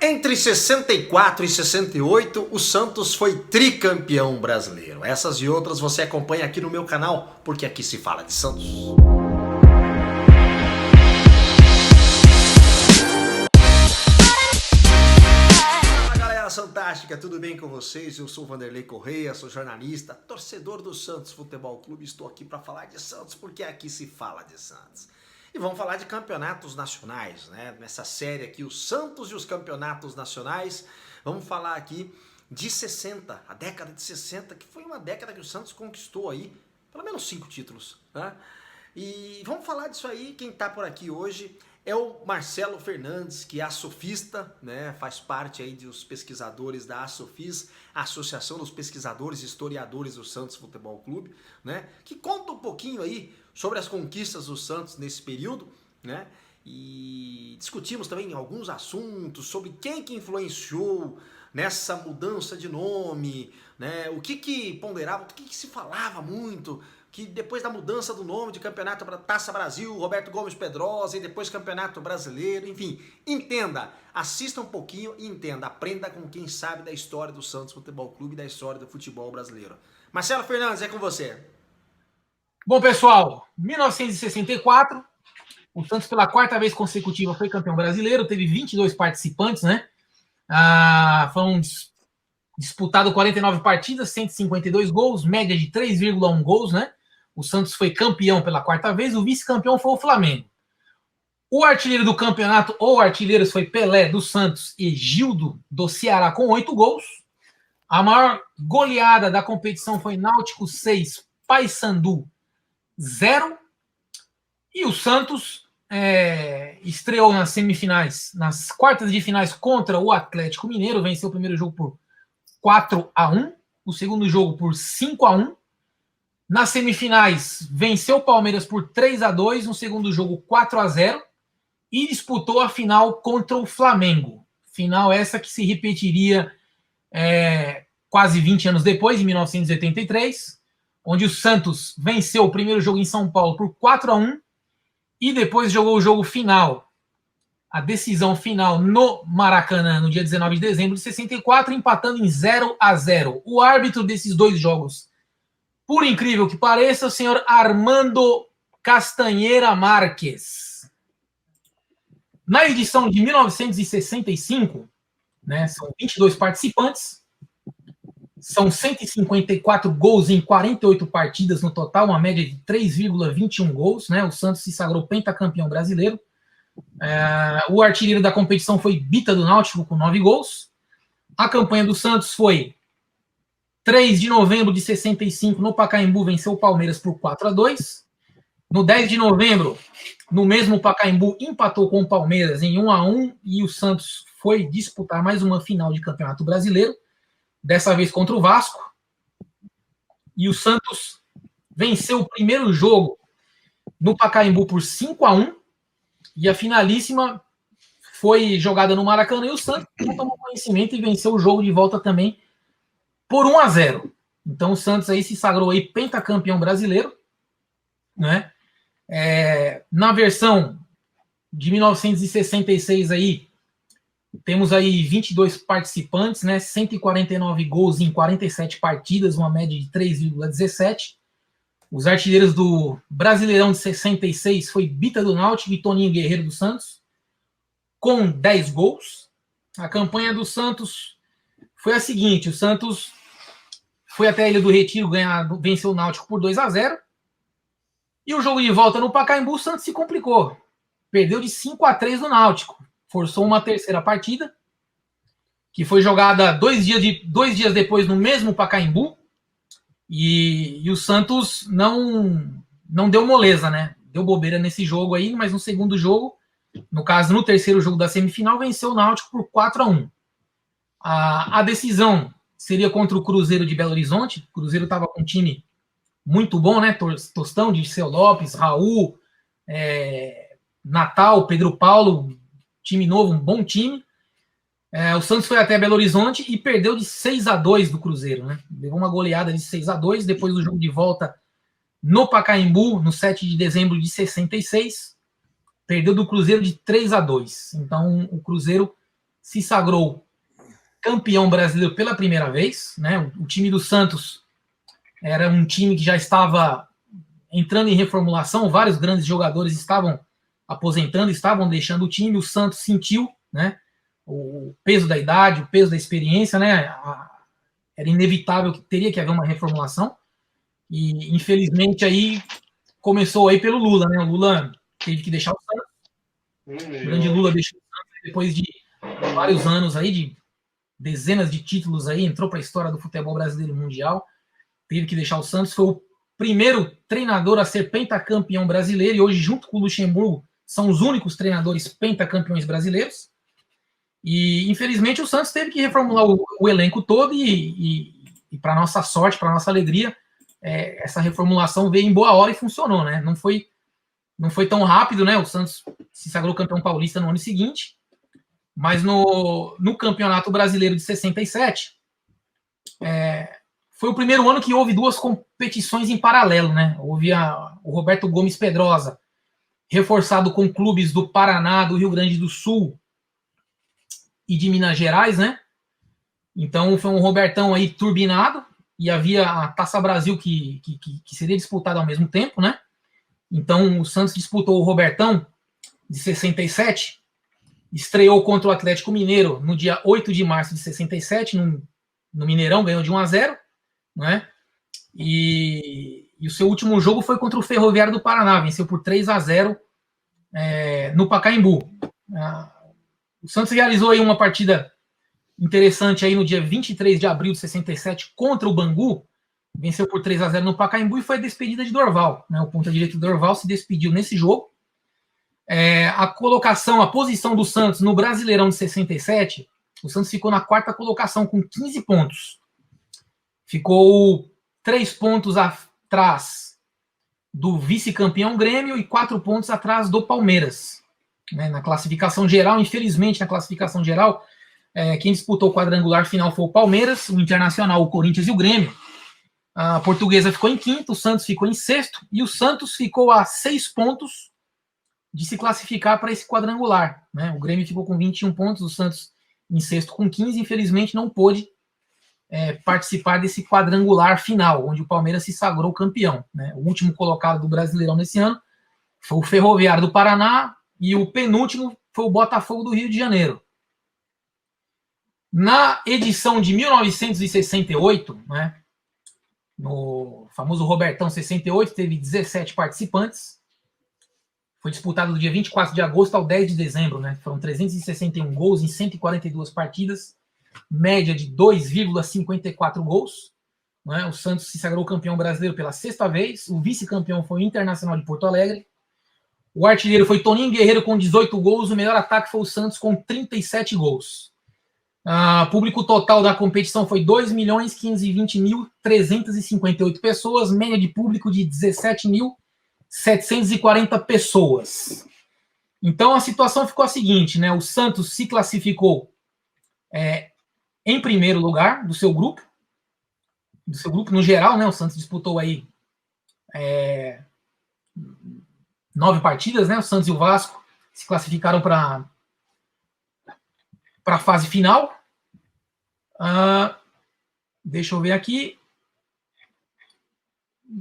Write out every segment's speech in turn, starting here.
Entre 64 e 68, o Santos foi tricampeão brasileiro. Essas e outras você acompanha aqui no meu canal, porque aqui se fala de Santos. Fala galera fantástica, tudo bem com vocês? Eu sou o Vanderlei Correia, sou jornalista, torcedor do Santos Futebol Clube. Estou aqui para falar de Santos, porque aqui se fala de Santos. E vamos falar de campeonatos nacionais, né? Nessa série aqui, o Santos e os campeonatos nacionais. Vamos falar aqui de 60, a década de 60, que foi uma década que o Santos conquistou aí, pelo menos 5 títulos, né? E vamos falar disso aí. Quem tá por aqui hoje é o Marcelo Fernandes, que é açofista, né? Faz parte aí dos pesquisadores da Asofis, a Associação dos Pesquisadores e Historiadores do Santos Futebol Clube, né? Que conta um pouquinho aí sobre as conquistas do Santos nesse período, né? E discutimos também alguns assuntos sobre quem que influenciou nessa mudança de nome, né? O que ponderava, o que se falava muito, que depois da mudança do nome de Campeonato Taça Brasil, Roberto Gomes Pedrosa, e depois Campeonato Brasileiro, enfim, entenda, assista um pouquinho e entenda, aprenda com quem sabe da história do Santos Futebol Clube e da história do futebol brasileiro. Marcelo Fernandes, é com você. Bom, pessoal, 1964, o Santos pela 4ª vez consecutiva foi campeão brasileiro, teve 22 participantes, né? Foram disputadas 49 partidas, 152 gols, média de 3,1 gols, né? O Santos foi campeão pela 4ª vez, o vice-campeão foi o Flamengo. O artilheiro do campeonato, ou artilheiros, foi Pelé do Santos e Gildo do Ceará com 8 gols. A maior goleada da competição foi Náutico 6, Paysandu 0. E o Santos estreou nas semifinais, nas quartas de finais contra o Atlético Mineiro, venceu o primeiro jogo por 4-1, o segundo jogo por 5-1. Nas semifinais, venceu o Palmeiras por 3-2, no segundo jogo 4-0, e disputou a final contra o Flamengo. Final essa que se repetiria quase 20 anos depois, em 1983, onde o Santos venceu o primeiro jogo em São Paulo por 4-1 e depois jogou o jogo final, a decisão final no Maracanã, no dia 19 de dezembro de 64, empatando em 0-0. O árbitro desses dois jogos, por incrível que pareça, o senhor Armando Castanheira Marques. Na edição de 1965, né, são 22 participantes, são 154 gols em 48 partidas no total, uma média de 3,21 gols, né? O Santos se sagrou pentacampeão brasileiro. O artilheiro da competição foi Bita do Náutico, com 9 gols. A campanha do Santos foi 3 de novembro de 65, no Pacaembu, venceu o Palmeiras por 4-2. No 10 de novembro, no mesmo Pacaembu, empatou com o Palmeiras em 1-1, e o Santos foi disputar mais uma final de Campeonato Brasileiro, dessa vez contra o Vasco. E o Santos venceu o primeiro jogo no Pacaembu por 5-1, e a finalíssima foi jogada no Maracanã, e o Santos tomou conhecimento e venceu o jogo de volta também por 1-0. Então o Santos aí se sagrou aí pentacampeão brasileiro, né? Na versão de 1966 aí, temos aí 22 participantes, né? 149 gols em 47 partidas, uma média de 3,17. Os artilheiros do Brasileirão de 66 foi Bita do Náutico e Toninho Guerreiro do Santos, com 10 gols. A campanha do Santos foi a seguinte: o Santos foi até a Ilha do Retiro, venceu o Náutico por 2-0. E o jogo de volta no Pacaembu, o Santos se complicou. Perdeu de 5-3 no Náutico. Forçou uma terceira partida, que foi jogada 2 dias depois no mesmo Pacaembu. E o Santos não deu moleza, né? Deu bobeira nesse jogo aí, mas no segundo jogo, no caso, no terceiro jogo da semifinal, venceu o Náutico por 4-1. A decisão seria contra o Cruzeiro de Belo Horizonte. O Cruzeiro estava com um time muito bom, né? Tostão, Dirceu Lopes, Raul, Natal, Pedro Paulo, time novo, um bom time. O Santos foi até Belo Horizonte e perdeu de 6-2 do Cruzeiro, né? Levou uma goleada de 6-2, depois do jogo de volta no Pacaembu, no 7 de dezembro de 66, perdeu do Cruzeiro de 3-2. Então o Cruzeiro se sagrou campeão brasileiro pela primeira vez, né? O time do Santos era um time que já estava entrando em reformulação, vários grandes jogadores estavam aposentando, estavam deixando o time, o Santos sentiu, né, o peso da idade, o peso da experiência, né, era inevitável que teria que haver uma reformulação, e infelizmente aí começou aí pelo Lula, né, o Lula teve que deixar o Santos, o grande Lula deixou o Santos depois de vários anos aí, de dezenas de títulos aí, entrou para a história do futebol brasileiro mundial, teve que deixar o Santos, foi o primeiro treinador a ser pentacampeão brasileiro, e hoje, junto com o Luxemburgo, são os únicos treinadores pentacampeões brasileiros. E, infelizmente, o Santos teve que reformular o elenco todo e para nossa sorte, para nossa alegria, essa reformulação veio em boa hora e funcionou, né? Não foi tão rápido, né? O Santos se sagrou campeão paulista no ano seguinte, mas no Campeonato Brasileiro de 67, foi o primeiro ano que houve duas competições em paralelo, né? Houve o Roberto Gomes Pedrosa, reforçado com clubes do Paraná, do Rio Grande do Sul e de Minas Gerais, né? Então foi um Robertão aí turbinado, e havia a Taça Brasil que seria disputada ao mesmo tempo, né? Então o Santos disputou o Robertão de 67, estreou contra o Atlético Mineiro no dia 8 de março de 67, no Mineirão, ganhou de 1-0, né? E o seu último jogo foi contra o Ferroviário do Paraná, venceu por 3-0 no Pacaembu. O Santos realizou aí uma partida interessante aí no dia 23 de abril de 67 contra o Bangu, venceu por 3-0 no Pacaembu, e foi a despedida de Dorval, né? O ponta-direita Dorval se despediu nesse jogo. A posição do Santos no Brasileirão de 67, o Santos ficou na quarta colocação com 15 pontos. Ficou 3 pontos atrás do vice-campeão Grêmio e 4 pontos atrás do Palmeiras. Né? Na classificação geral, infelizmente, na classificação geral, quem disputou o quadrangular final foi o Palmeiras, o Internacional, o Corinthians e o Grêmio. A Portuguesa ficou em quinto, o Santos ficou em sexto, e o Santos ficou a 6 pontos de se classificar para esse quadrangular. Né? O Grêmio ficou com 21 pontos, o Santos em sexto com 15, infelizmente não pôde participar desse quadrangular final, onde o Palmeiras se sagrou campeão. Né? O último colocado do Brasileirão nesse ano foi o Ferroviário do Paraná, e o penúltimo foi o Botafogo do Rio de Janeiro. Na edição de 1968, né, no famoso Robertão 68, teve 17 participantes. Foi disputado do dia 24 de agosto ao 10 de dezembro. Né? Foram 361 gols em 142 partidas, média de 2,54 gols. Né? O Santos se sagrou campeão brasileiro pela sexta vez. O vice-campeão foi o Internacional de Porto Alegre. O artilheiro foi Toninho Guerreiro com 18 gols. O melhor ataque foi o Santos com 37 gols. O público total da competição foi 2.520.358 pessoas, média de público de 17.740 pessoas. Então a situação ficou a seguinte, né? O Santos se classificou em primeiro lugar do seu grupo no geral, né? O Santos disputou aí 9 partidas, né? O Santos e o Vasco se classificaram para a fase final. Deixa eu ver aqui.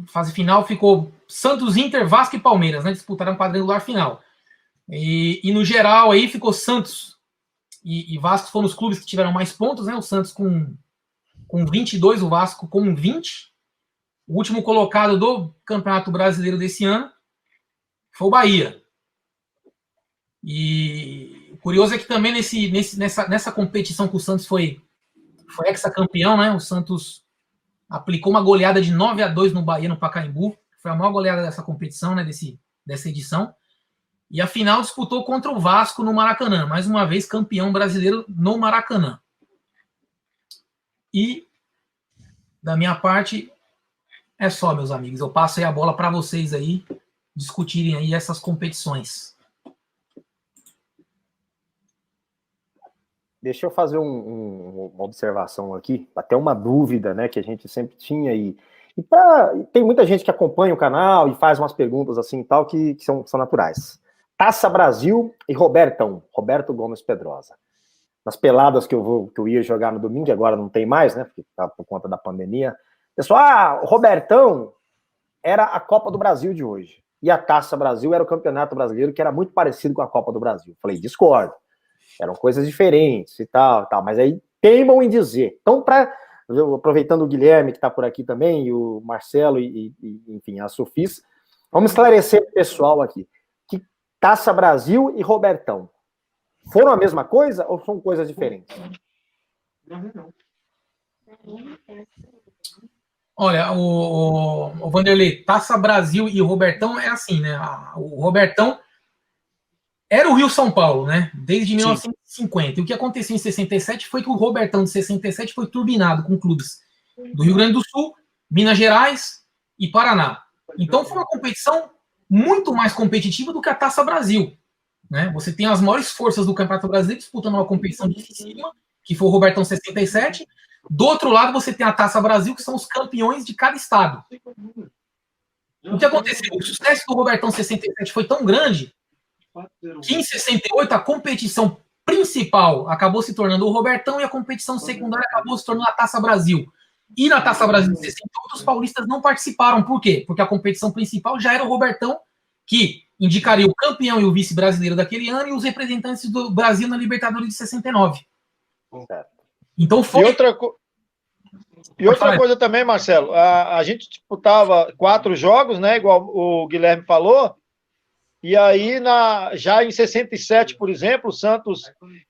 Fase final ficou Santos, Inter, Vasco e Palmeiras, né? Disputaram o quadrangular final. E no geral aí ficou Santos e Vasco foram os clubes que tiveram mais pontos, né? O Santos com 22, o Vasco com 20. O último colocado do Campeonato Brasileiro desse ano foi o Bahia. E o curioso é que também nessa competição que o Santos foi ex-campeão, né? O Santos aplicou uma goleada de 9-2 no Bahia, no Pacaembu. Foi a maior goleada dessa competição, né? Dessa edição. E a final disputou contra o Vasco no Maracanã. Mais uma vez, campeão brasileiro no Maracanã. E, da minha parte, é só, meus amigos. Eu passo aí a bola para vocês aí discutirem aí essas competições. Deixa eu fazer uma observação aqui, até uma dúvida, né, que a gente sempre tinha aí. Tem muita gente que acompanha o canal e faz umas perguntas assim e tal, que são naturais. Taça Brasil e Roberto Gomes Pedrosa. nas peladas que eu ia jogar no domingo, e agora não tem mais, né? Porque tá por conta da pandemia. Pessoal, o Robertão era a Copa do Brasil de hoje. E a Taça Brasil era o Campeonato Brasileiro, que era muito parecido com a Copa do Brasil. Falei, discordo. Eram coisas diferentes e tal. Mas aí teimam em dizer. Então, aproveitando o Guilherme, que está por aqui também, e o Marcelo, enfim, a Sofis, vamos esclarecer o pessoal aqui. Que Taça Brasil e Robertão foram a mesma coisa ou são coisas diferentes? Olha, o Vanderlei, Taça Brasil e o Robertão é assim, né? O Robertão era o Rio-São Paulo, né? Desde 1950. E o que aconteceu em 67 foi que o Robertão de 67 foi turbinado com clubes do Rio Grande do Sul, Minas Gerais e Paraná. Então foi uma competição muito mais competitiva do que a Taça Brasil, né? Você tem as maiores forças do Campeonato Brasileiro disputando uma competição dificílima, que foi o Robertão 67. Do outro lado, você tem a Taça Brasil, que são os campeões de cada estado. O que aconteceu? O sucesso do Robertão 67 foi tão grande que em 68 a competição principal acabou se tornando o Robertão e a competição secundária acabou se tornando a Taça Brasil. E na Taça Brasil de 68 os paulistas não participaram. Por quê? Porque a competição principal já era o Robertão, que indicaria o campeão e o vice-brasileiro daquele ano e os representantes do Brasil na Libertadores de 69. Então foi... E outra coisa também, Marcelo, a gente disputava 4 jogos, né, igual o Guilherme falou, e aí já em 67, por exemplo, o Santos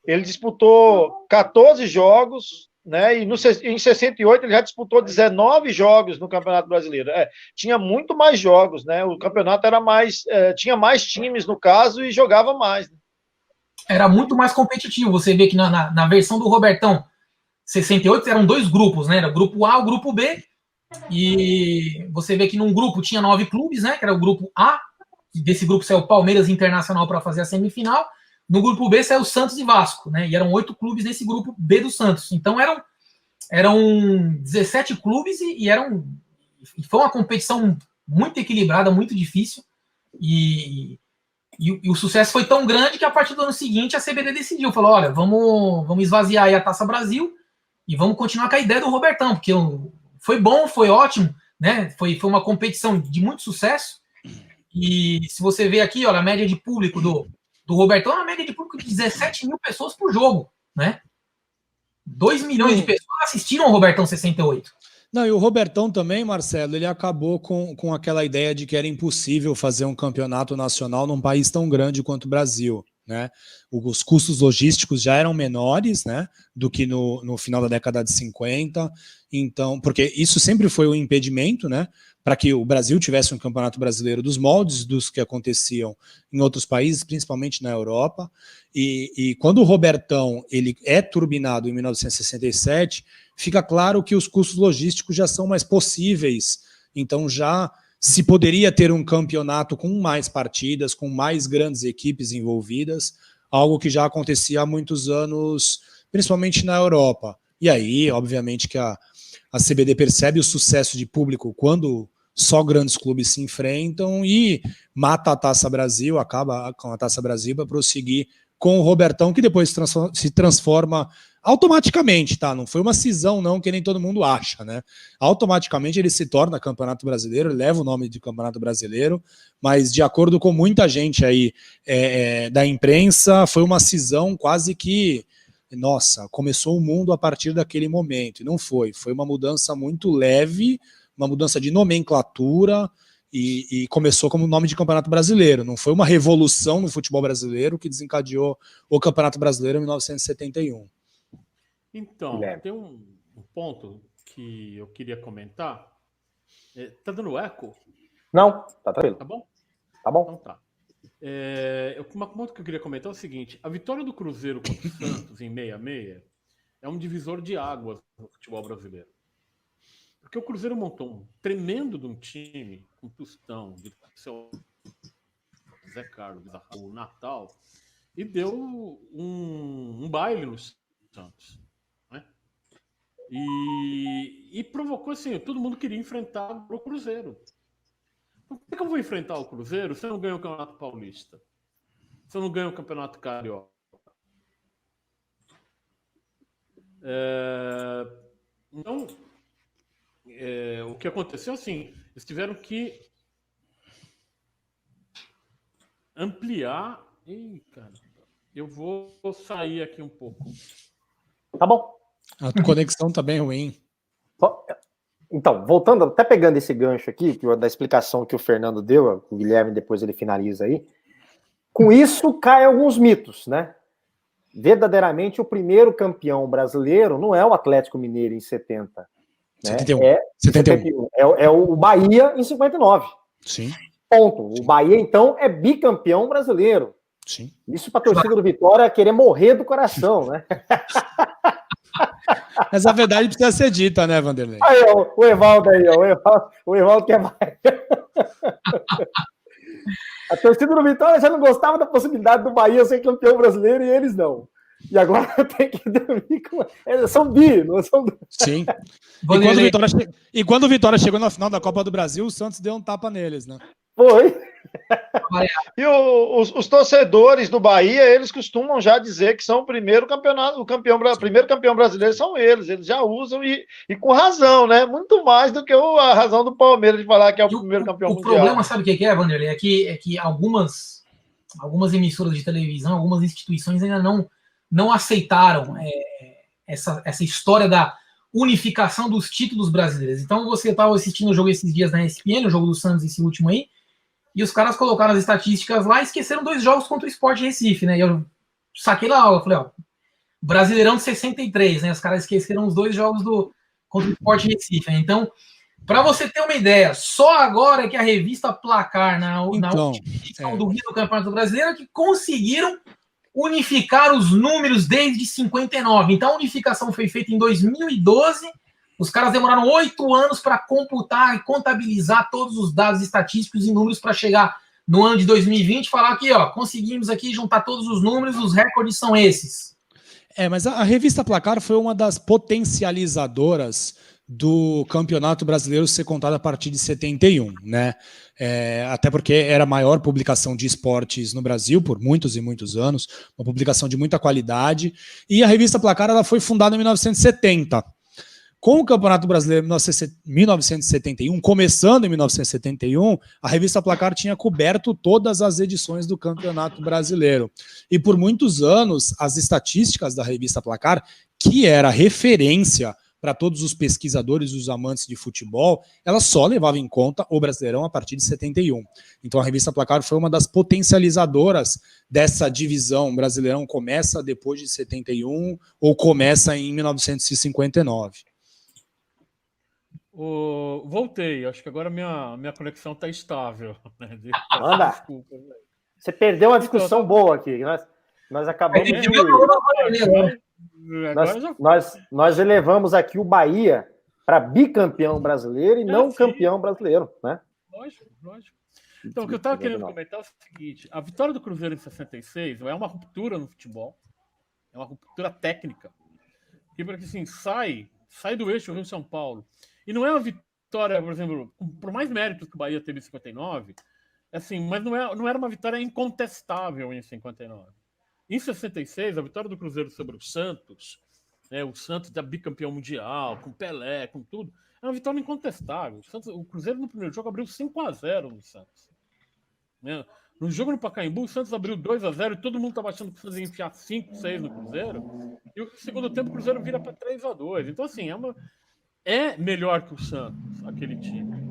ele disputou 14 jogos, né, e em 68 ele já disputou 19 jogos no Campeonato Brasileiro. Tinha muito mais jogos, né, o campeonato era tinha mais times no caso e jogava mais. Né? Era muito mais competitivo. Você vê que na versão do Robertão 68 eram 2 grupos, né? Era o grupo A e o grupo B. E você vê que num grupo tinha 9 clubes, né? Que era o grupo A. Desse grupo saiu o Palmeiras Internacional para fazer a semifinal. No grupo B saiu o Santos e Vasco, né? E eram 8 clubes nesse grupo B do Santos. Então eram 17 clubes e foi uma competição muito equilibrada, muito difícil. E o sucesso foi tão grande que a partir do ano seguinte a CBD decidiu, falou, olha, vamos esvaziar aí a Taça Brasil e vamos continuar com a ideia do Robertão, porque foi bom, foi ótimo, né? Foi uma competição de muito sucesso. E se você ver aqui, olha, a média de público do Robertão é uma média de público de 17 mil pessoas por jogo, né? 2 milhões de pessoas assistiram ao Robertão 68. Não, e o Robertão também, Marcelo, ele acabou com aquela ideia de que era impossível fazer um campeonato nacional num país tão grande quanto o Brasil, né? Os custos logísticos já eram menores, né, do que no final da década de 50, então, porque isso sempre foi um impedimento, né, para que o Brasil tivesse um campeonato brasileiro dos moldes dos que aconteciam em outros países, principalmente na Europa, e quando o Robertão ele é turbinado em 1967, fica claro que os custos logísticos já são mais possíveis, então já se poderia ter um campeonato com mais partidas, com mais grandes equipes envolvidas, algo que já acontecia há muitos anos, principalmente na Europa. E aí, obviamente, que a CBD percebe o sucesso de público quando só grandes clubes se enfrentam e mata a Taça Brasil, acaba com a Taça Brasil para prosseguir com o Robertão, que depois se transforma automaticamente, tá? Não foi uma cisão, não, que nem todo mundo acha, né? Automaticamente ele se torna Campeonato Brasileiro, leva o nome de Campeonato Brasileiro, mas de acordo com muita gente aí da imprensa, foi uma cisão quase que, nossa, começou o mundo a partir daquele momento, e não foi. Foi uma mudança muito leve, uma mudança de nomenclatura, e começou como nome de Campeonato Brasileiro. Não foi uma revolução no futebol brasileiro que desencadeou o Campeonato Brasileiro em 1971. Então, tem um ponto que eu queria comentar. Tá dando eco? Não, tá tranquilo. Tá bom? Tá bom. Então tá. Um ponto que eu queria comentar é o seguinte. A vitória do Cruzeiro contra o Santos em 66 é um divisor de águas no futebol brasileiro. Porque o Cruzeiro montou um tremendo de um time, com Tostão, Zé Carlos, o Natal, e deu um baile no Santos. E provocou assim, todo mundo queria enfrentar o Cruzeiro. Por que eu vou enfrentar o Cruzeiro se eu não ganho o Campeonato Paulista? Se eu não ganho o Campeonato Carioca? Então, o que aconteceu, assim, eles tiveram que ampliar. Ih, cara, eu vou sair aqui um pouco. Tá bom. A conexão tá bem ruim. Então, voltando, até pegando esse gancho aqui, da explicação que o Fernando deu, o Guilherme depois ele finaliza aí, com isso caem alguns mitos, né? Verdadeiramente, o primeiro campeão brasileiro não é o Atlético Mineiro em 70. Né? 71. É 71. É o Bahia em 59. Sim. Ponto. O Bahia, então, é bicampeão brasileiro. Sim. Isso para a torcida do Vitória querer morrer do coração, né? Mas a verdade precisa ser dita, né, Vanderlei? Aí, ó, o Evaldo aí, ó. O Evaldo quer mais. A torcida do Vitória já não gostava da possibilidade do Bahia ser campeão brasileiro e eles não. E agora tem que dormir com. São bi, não são. Sim. E quando o Vitória chegou na final da Copa do Brasil, o Santos deu um tapa neles, né? Foi. E os torcedores do Bahia, eles costumam já dizer que são o primeiro campeão brasileiro são eles já usam e com razão, né? Muito mais do que a razão do Palmeiras de falar que é o primeiro campeão mundial. O problema, sabe o que é, Vanderlei? É que algumas emissoras de televisão, algumas instituições ainda não aceitaram essa história da unificação dos títulos brasileiros. Então você estava assistindo o jogo esses dias na ESPN, o jogo do Santos, esse último aí, e os caras colocaram as estatísticas lá e esqueceram 2 jogos contra o Sport Recife, né? E eu saquei na aula, falei, ó, Brasileirão de 63, né? Os caras esqueceram os 2 jogos contra o Sport Recife, né? Então, para você ter uma ideia, só agora é que a revista Placar, na última edição do Rio do Campeonato Brasileiro, é que conseguiram unificar os números desde 59. Então, a unificação foi feita em 2012. Os caras demoraram 8 anos para computar e contabilizar todos os dados estatísticos e números para chegar no ano de 2020 e falar aqui, ó, conseguimos aqui juntar todos os números, os recordes são esses. Mas a revista Placar foi uma das potencializadoras do Campeonato Brasileiro ser contado a partir de 71, né? Até porque era a maior publicação de esportes no Brasil por muitos e muitos anos, uma publicação de muita qualidade, e a revista Placar ela foi fundada em 1970. Com o Campeonato Brasileiro em 1971, começando em 1971, a revista Placar tinha coberto todas as edições do Campeonato Brasileiro. E por muitos anos, as estatísticas da revista Placar, que era referência para todos os pesquisadores e os amantes de futebol, ela só levava em conta o Brasileirão a partir de 71. Então a revista Placar foi uma das potencializadoras dessa divisão. O Brasileirão começa depois de 71 ou começa em 1959. Voltei, acho que agora minha conexão está estável. Anda. Desculpa. Você perdeu uma discussão boa aqui. Nós acabamos de... Nós elevamos aqui o Bahia para bicampeão brasileiro e não campeão brasileiro, né? Lógico. Então, o que eu estava querendo comentar é o seguinte: a vitória do Cruzeiro em 66 é uma ruptura no futebol, é uma ruptura técnica, que porque assim, sai do eixo Rio-São Paulo. E não é uma vitória, por exemplo, por mais méritos que o Bahia teve em 59, assim, mas não era uma vitória incontestável em 59. Em 66, a vitória do Cruzeiro sobre o Santos da bicampeão mundial, com Pelé, com tudo, é uma vitória incontestável. O Cruzeiro no primeiro jogo abriu 5-0 no Santos. No jogo no Pacaembu, o Santos abriu 2-0 e todo mundo estava achando que o Santos ia enfiar 5-6 no Cruzeiro. E no segundo tempo o Cruzeiro vira para 3-2. Então, assim, é melhor que o Santos, aquele time.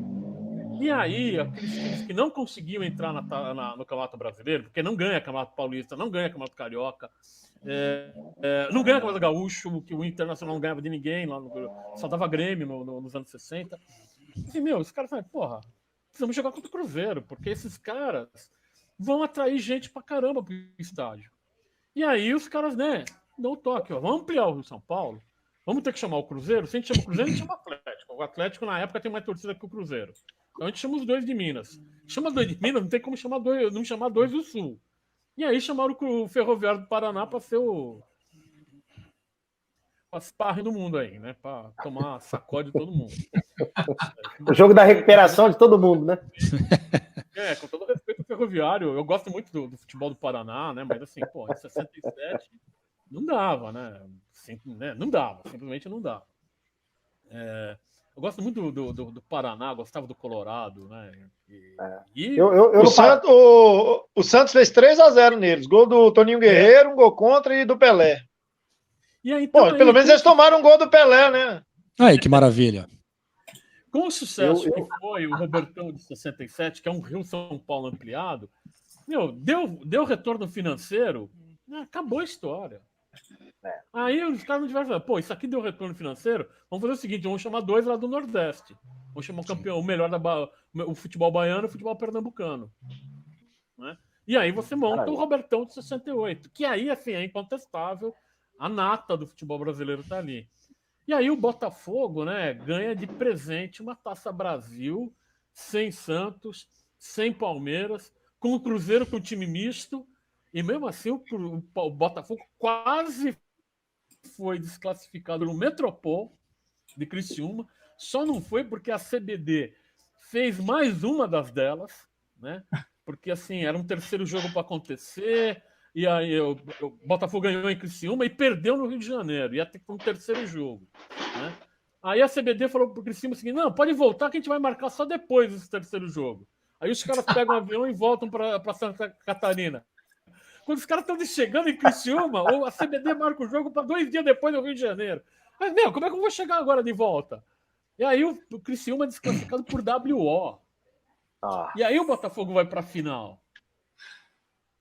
E aí, aqueles times que não conseguiam entrar no Campeonato Brasileiro, porque não ganha Campeonato Paulista, não ganha Campeonato Carioca, não ganha Campeonato Gaúcho, que o Internacional não ganhava de ninguém, só dava Grêmio nos anos 60. Assim, os caras falam, porra, precisamos jogar contra o Cruzeiro, porque esses caras vão atrair gente pra caramba pro estádio. E aí os caras, dão o toque, ó, vamos ampliar o Rio São Paulo, vamos ter que chamar o Cruzeiro. Se a gente chama o Cruzeiro, a gente chama o Atlético. O Atlético, na época, tem mais torcida que o Cruzeiro. Então a gente chama os 2 de Minas. Chama 2 de Minas, não tem como não chamar 2 do Sul. E aí chamaram o Ferroviário do Paraná para ser a sparring do mundo aí, né? Para tomar sacode de todo mundo. O jogo da recuperação de todo mundo, né? Com todo respeito ao Ferroviário, eu gosto muito do futebol do Paraná, né? Mas assim, em 67 Não dava, né? Não dava, simplesmente não dava. Eu gosto muito do Paraná, gostava do Colorado, né? O Santos fez 3-0 neles. Gol do Toninho Guerreiro, um gol contra e do Pelé. E aí, então, pelo menos eles tomaram um gol do Pelé, né? Aí, que maravilha. Com o sucesso que foi o Robertão de 67, que é um Rio-São Paulo ampliado, deu retorno financeiro, acabou a história. Aí os caras não tiveram falar, isso aqui deu retorno financeiro, vamos fazer o seguinte, vamos chamar 2 lá do Nordeste. Vamos chamar o campeão, o melhor o futebol baiano e o futebol pernambucano. Né? E aí você monta o Robertão de 68, que aí, assim, é incontestável, a nata do futebol brasileiro tá ali. E aí o Botafogo, né, ganha de presente uma Taça Brasil, sem Santos, sem Palmeiras, com o Cruzeiro com time misto, e mesmo assim o Botafogo quase foi desclassificado no Metropol de Criciúma, só não foi porque a CBD fez mais uma das delas, né? Porque assim, era um terceiro jogo para acontecer, e aí o Botafogo ganhou em Criciúma e perdeu no Rio de Janeiro, ia ter um terceiro jogo, né? Aí a CBD falou pro Criciúma o seguinte, não, pode voltar que a gente vai marcar só depois desse terceiro jogo. Aí os caras pegam o avião e voltam para Santa Catarina. Quando os caras estão chegando em Criciúma, ou a CBD marca o jogo para 2 dias depois do Rio de Janeiro. Mas, como é que eu vou chegar agora de volta? E aí o Criciúma é desclassificado por WO. E aí o Botafogo vai para a final.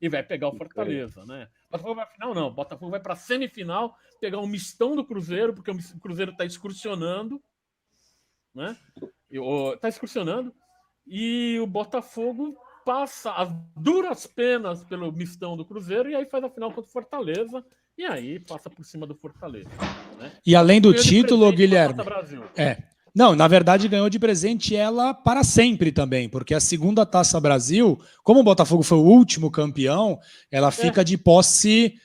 E vai pegar o Fortaleza, né? O Botafogo vai para a final, não. O Botafogo vai para a semifinal, pegar um mistão do Cruzeiro, porque o Cruzeiro está excursionando. Né? Está excursionando. E o Botafogo passa as duras penas pelo mistão do Cruzeiro e aí faz a final contra o Fortaleza e aí passa por cima do Fortaleza. Né? E além do título, Guilherme... Não, na verdade ganhou de presente ela para sempre também, porque a segunda Taça Brasil, como o Botafogo foi o último campeão, ela fica de posse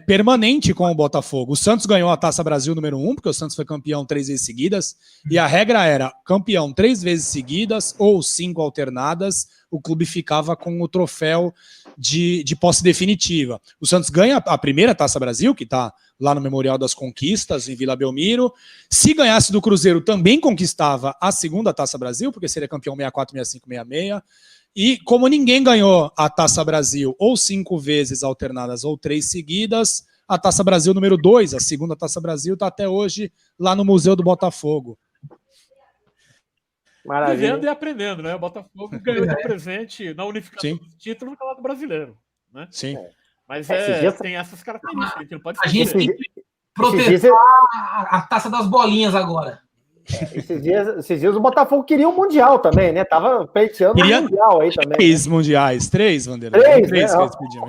permanente com o Botafogo. O Santos ganhou a Taça Brasil número 1, porque o Santos foi campeão 3 vezes seguidas, e a regra era campeão 3 vezes seguidas ou 5 alternadas, o clube ficava com o troféu de posse definitiva. O Santos ganha a primeira Taça Brasil, que está lá no Memorial das Conquistas, em Vila Belmiro. Se ganhasse do Cruzeiro, também conquistava a segunda Taça Brasil, porque seria campeão 64, 65, 66. E como ninguém ganhou a Taça Brasil ou 5 vezes alternadas ou 3 seguidas, a Taça Brasil número 2, a segunda Taça Brasil, está até hoje lá no Museu do Botafogo. Maravilha. Vivendo e aprendendo, né? O Botafogo ganhou de presente na unificação do título no Campeonato Brasileiro. Né? Sim. Mas tem essas características, a gente não pode esquecer. A gente tem que proteger a Taça das Bolinhas agora. Esses dias o Botafogo queria um Mundial também, né? Tava pleiteando um Mundial aí também. 3 mundiais, 3, Vanderlei. 3 que eles pediam.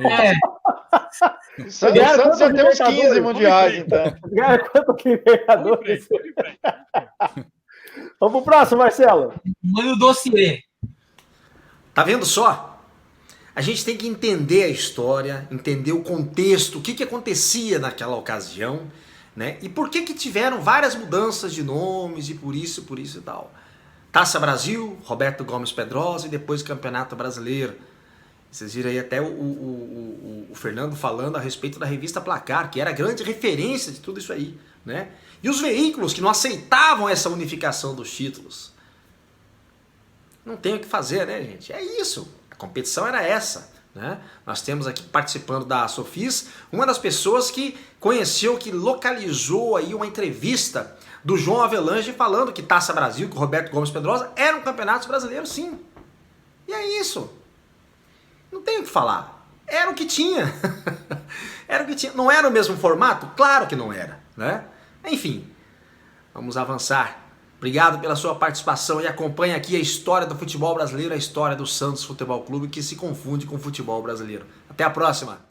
O Santos já tem uns 15 mundiais, então. Vamos pro próximo, Marcelo. Manda o dossiê. Tá vendo só? A gente tem que entender a história, entender o contexto, o que acontecia naquela ocasião, né? E por que tiveram várias mudanças de nomes e por isso e tal. Taça Brasil, Roberto Gomes Pedrosa e depois Campeonato Brasileiro. Vocês viram aí até o Fernando falando a respeito da revista Placar, que era a grande referência de tudo isso aí, né? E os veículos que não aceitavam essa unificação dos títulos. Não tem o que fazer, né, gente? É isso. A competição era essa, né? Nós temos aqui participando da Sofis uma das pessoas que conheceu, que localizou aí uma entrevista do João Avelange falando que Taça Brasil, que o Roberto Gomes Pedrosa eram campeonatos brasileiros, sim. E é isso. Não tem o que falar. Era o que tinha. Era o que tinha. Não era o mesmo formato? Claro que não era, né? Enfim, vamos avançar. Obrigado pela sua participação e acompanhe aqui a história do futebol brasileiro, a história do Santos Futebol Clube, que se confunde com o futebol brasileiro. Até a próxima!